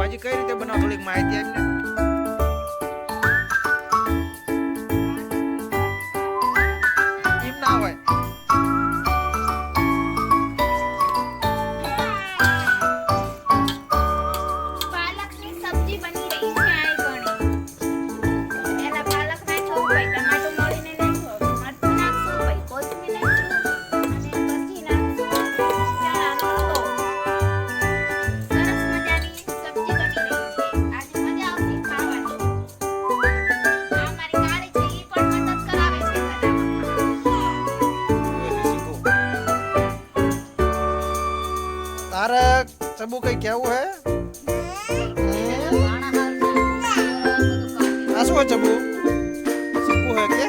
ભાજી કઈ રીતે બનાવો થોડીક માહિતી આપને. એમ ના હોય. પાલકની સબ્જી બની રહી છે આ ઘણી. પહેલા પાલક નાખો, પછી ટમાટો મોળીને નાખો, મરચું નાખો, પછી કોથમીર નાખો અને પછી નાખો ચણાનો લોટ. સરસ મજાની સબ્જી બની રહી છે. આજે મજા આવશે ખાવાની. આ મારી કાળી છે, ઈ પણ મદદ કરાવે છે બનાવવામાં. તારે ચબુ કઈ કેવું હે? આ શું હે ચબુ? શીખવું હે કે?